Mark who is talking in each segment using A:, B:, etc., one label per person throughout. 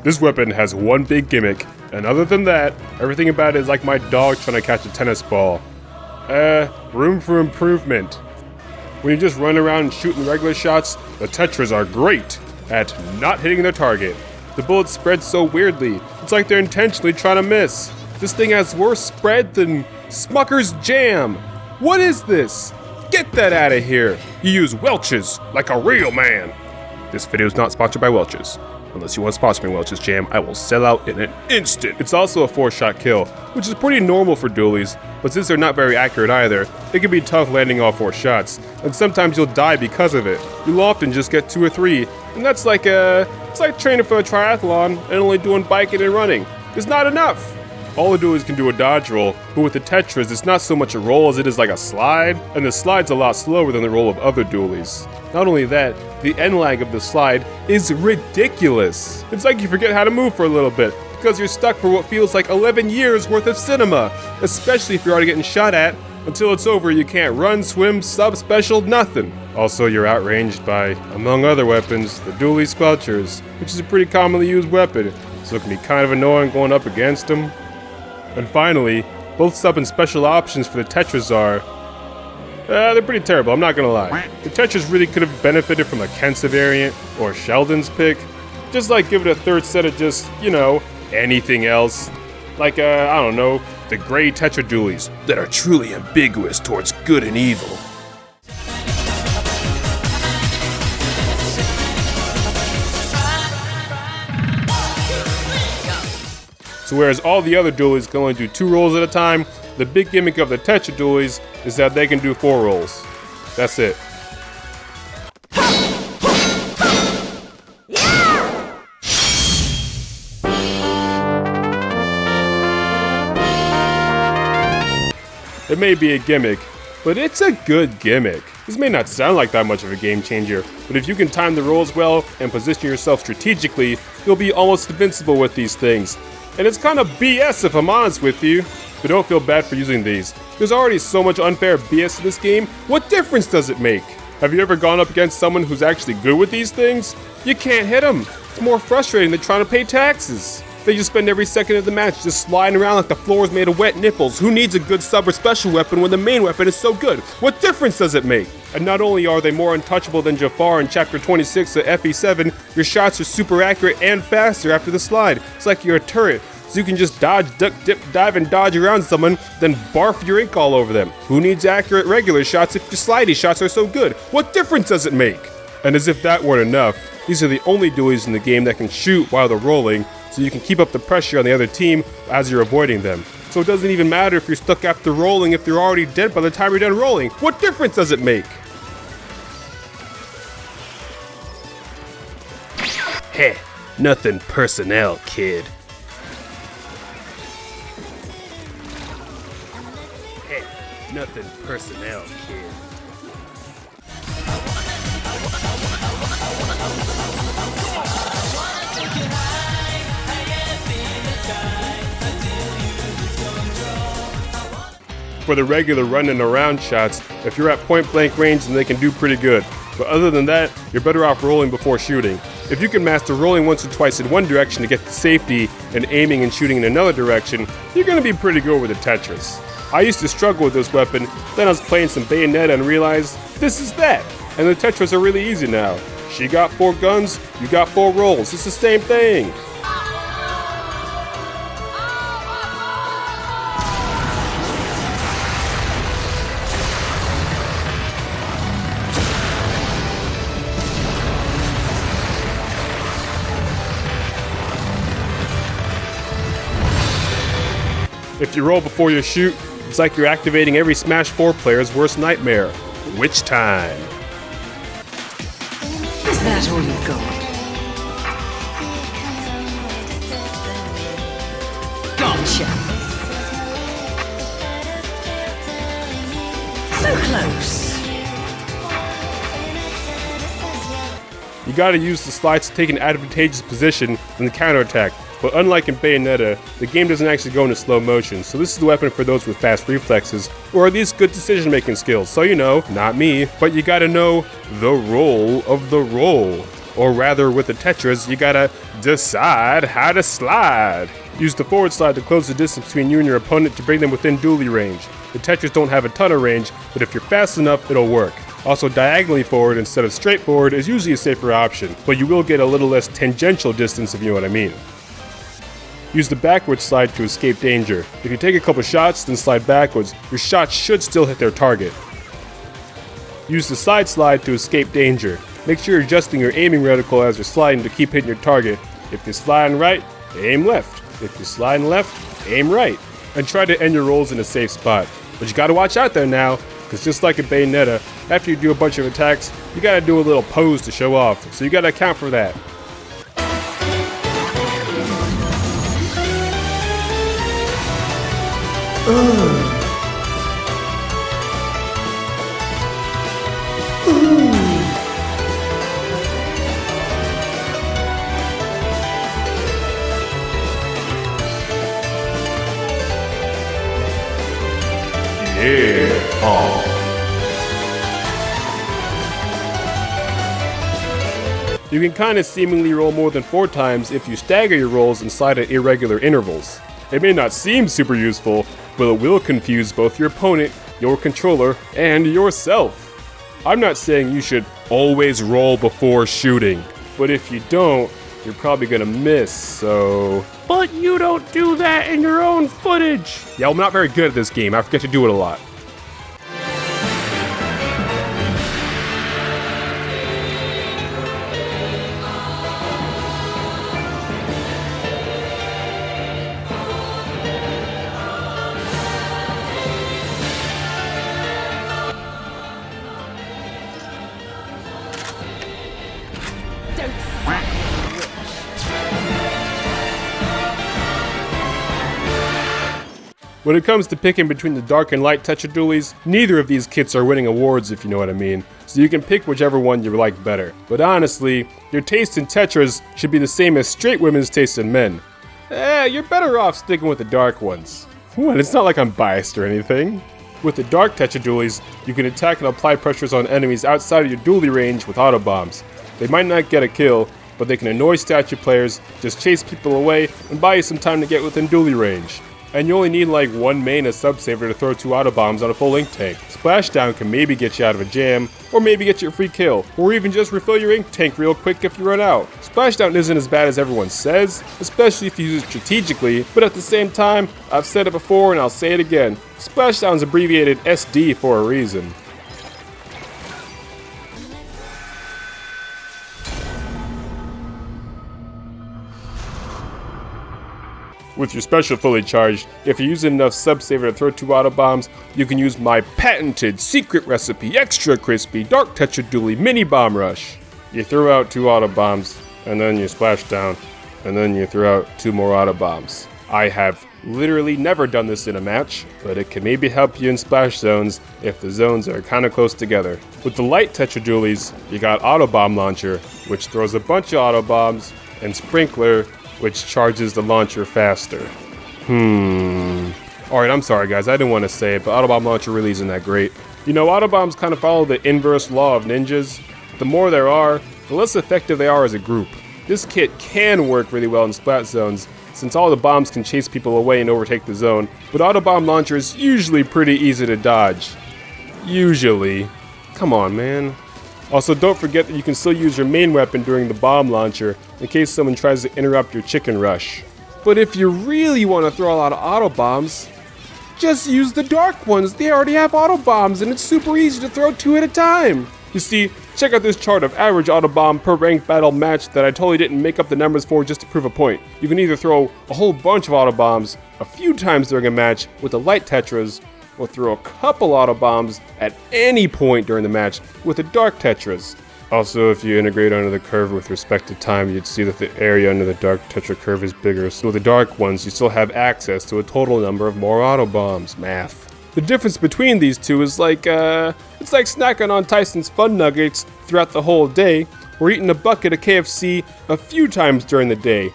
A: This weapon has one big gimmick, and other than that, everything about it is like my dog trying to catch a tennis ball. Room for improvement. When you just run around shooting regular shots, the Tetras are great at not hitting their target. The bullets spread so weirdly, it's like they're intentionally trying to miss. This thing has worse spread than Smucker's Jam. What is this? Get that out of here. You use Welch's like a real man. This video is not sponsored by Welch's. Unless you want to sponsor me, Welch's Jam, I will sell out in an instant. It's also a 4-shot kill, which is pretty normal for dualies, but since they're not very accurate either, it can be tough landing all 4 shots, and sometimes you'll die because of it. You'll often just get 2 or 3, and that's like it's like training for a triathlon and only doing biking and running. It's not enough. All the dualies can do a dodge roll, but with the Tetras, it's not so much a roll as it is like a slide, and the slide's a lot slower than the roll of other dualies. Not only that, the end lag of the slide is ridiculous. It's like you forget how to move for a little bit, because you're stuck for what feels like 11 years worth of cinema, especially if you're already getting shot at. Until it's over, you can't run, swim, sub-special, nothing. Also, you're outranged by, among other weapons, the Dualie Squelchers, which is a pretty commonly used weapon, so it can be kind of annoying going up against them. And finally, both sub and special options for the Tetras are, they're pretty terrible, I'm not gonna lie. The Tetras really could have benefited from a Kensa variant, or Sheldon's pick. Just like give it a third set of just, anything else. Like, I don't know, the gray Tetra Dualies that are truly ambiguous towards good and evil. So whereas all the other dualies can only do 2 rolls at a time, the big gimmick of the Tetra Dualies is that they can do 4 rolls. That's it. It may be a gimmick, but it's a good gimmick. This may not sound like that much of a game changer, but if you can time the rolls well and position yourself strategically, you'll be almost invincible with these things. And it's kind of BS if I'm honest with you, but don't feel bad for using these. There's already so much unfair BS in this game, what difference does it make? Have you ever gone up against someone who's actually good with these things? You can't hit them. It's more frustrating than trying to pay taxes. They just spend every second of the match just sliding around like the floor is made of wet nipples. Who needs a good sub or special weapon when the main weapon is so good? What difference does it make? And not only are they more untouchable than Jafar in Chapter 26 of FE7, your shots are super accurate and faster after the slide. It's like you're a turret, so you can just dodge, duck, dip, dive, and dodge around someone, then barf your ink all over them. Who needs accurate regular shots if your slidey shots are so good? What difference does it make? And as if that weren't enough, these are the only dualies in the game that can shoot while they're rolling, so you can keep up the pressure on the other team as you're avoiding them. So it doesn't even matter if you're stuck after rolling if they're already dead by the time you're done rolling. What difference does it make? Heh, nothing personnel, kid. Heh, nothing personnel, kid. For the regular running around shots, if you're at point blank range, then they can do pretty good. But other than that, you're better off rolling before shooting. If you can master rolling once or twice in one direction to get to safety and aiming and shooting in another direction, you're gonna be pretty good with the Tetras. I used to struggle with this weapon, then I was playing some Bayonetta and realized, this is that! And the Tetras are really easy now. She got 4 guns, you got 4 rolls, it's the same thing! If you roll before you shoot, it's like you're activating every Smash 4 player's worst nightmare. Which time?
B: Is that all you've got? Gotcha! So close!
A: You gotta use the slides to take an advantageous position in the counterattack, but unlike in Bayonetta, the game doesn't actually go into slow motion, so this is the weapon for those with fast reflexes, or at least good decision-making skills, so you know, not me, but you gotta know the roll of the roll. Or rather, with the Tetras, you gotta decide how to slide. Use the forward slide to close the distance between you and your opponent to bring them within dually range. The Tetras don't have a ton of range, but if you're fast enough, it'll work. Also, diagonally forward instead of straight forward is usually a safer option, but you will get a little less tangential distance if you know what I mean. Use the backward slide to escape danger. If you take a couple shots, then slide backwards, your shots should still hit their target. Use the side slide to escape danger. Make sure you're adjusting your aiming reticle as you're sliding to keep hitting your target. If you're sliding right, aim left. If you're sliding left, aim right. And try to end your rolls in a safe spot. But you gotta watch out there now, because just like in Bayonetta, after you do a bunch of attacks, you gotta do a little pose to show off, so you gotta account for that. You can kinda seemingly roll more than 4 times if you stagger your rolls and slide at irregular intervals. It may not seem super useful, but it will confuse both your opponent, your controller, and yourself. I'm not saying you should always roll before shooting, but if you don't, you're probably gonna miss, so... But you don't do that in your own footage! Yeah, I'm not very good at this game, I forget to do it a lot. When it comes to picking between the dark and light Tetra Dualies, neither of these kits are winning awards if you know what I mean, so you can pick whichever one you like better. But honestly, your taste in Tetras should be the same as straight women's taste in men. You're better off sticking with the dark ones. What, it's not like I'm biased or anything. With the dark Tetra Dualies, you can attack and apply pressures on enemies outside of your dually range with auto bombs. They might not get a kill, but they can annoy statue players, just chase people away, and buy you some time to get within dually range. And you only need like 1 main as sub-saver to throw 2 auto bombs on a full ink tank. Splashdown can maybe get you out of a jam, or maybe get you a free kill, or even just refill your ink tank real quick if you run out. Splashdown isn't as bad as everyone says, especially if you use it strategically, but at the same time, I've said it before and I'll say it again, Splashdown's abbreviated SD for a reason. With your special fully charged, if you're using enough sub-saver to throw 2 auto bombs, you can use my patented secret recipe extra crispy dark Tetra Dualie mini bomb rush. You throw out 2 auto bombs, and then you splash down, and then you throw out 2 more auto bombs. I have literally never done this in a match, but it can maybe help you in splash zones if the zones are kinda close together. With the light Tetra Dualies, you got auto bomb launcher, which throws a bunch of auto bombs, and sprinkler, which charges the launcher faster. Alright, I'm sorry guys, I didn't want to say it, but Autobomb Launcher really isn't that great. You know, Autobombs kind of follow the inverse law of ninjas. The more there are, the less effective they are as a group. This kit can work really well in splat zones, since all the bombs can chase people away and overtake the zone, but Autobomb Launcher is usually pretty easy to dodge. Usually. Come on, man. Also, don't forget that you can still use your main weapon during the bomb launcher in case someone tries to interrupt your chicken rush. But if you really want to throw a lot of auto bombs, just use the dark ones. They already have auto bombs and it's super easy to throw 2 at a time. You see, check out this chart of average auto bomb per ranked battle match that I totally didn't make up the numbers for just to prove a point. You can either throw a whole bunch of auto bombs a few times during a match with the light Tetras, or throw a couple auto bombs at any point during the match with the dark Tetras. Also, if you integrate under the curve with respect to time, you'd see that the area under the dark Tetra curve is bigger, so with the dark ones, you still have access to a total number of more auto bombs. Math. The difference between these two is like, it's like snacking on Tyson's Fun Nuggets throughout the whole day, or eating a bucket of KFC a few times during the day.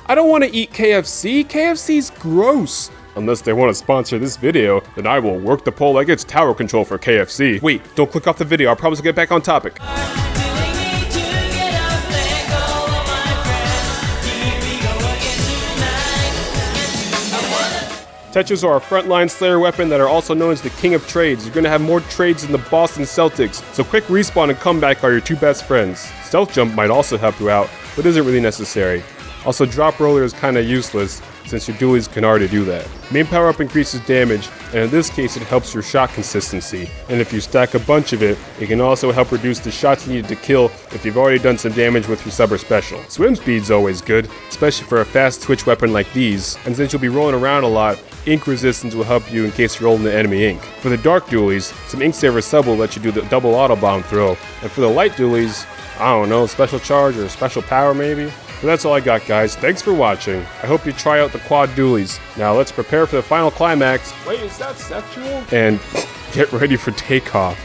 A: I don't want to eat KFC. KFC's gross. Unless they want to sponsor this video, then I will work the pole like it's tower control for KFC. Wait, don't click off the video, I promise to get back on topic. Tetras are a frontline slayer weapon that are also known as the king of trades. You're going to have more trades than the Boston Celtics, so quick respawn and comeback are your two best friends. Stealth jump might also help you out, but isn't really necessary. Also, drop roller is kinda useless, since your dualies can already do that. Main power up increases damage, and in this case it helps your shot consistency. And if you stack a bunch of it, it can also help reduce the shots needed to kill if you've already done some damage with your sub or special. Swim speed's always good, especially for a fast twitch weapon like these, and since you'll be rolling around a lot, ink resistance will help you in case you're holding the enemy ink. For the dark dualies, some ink saver sub will let you do the double auto bomb throw, and for the light dualies, I don't know, special charge or special power maybe? So that's all I got, guys. Thanks for watching. I hope you try out the quad dualies. Now let's prepare for the final climax. Wait, is that sexual? And get ready for takeoff.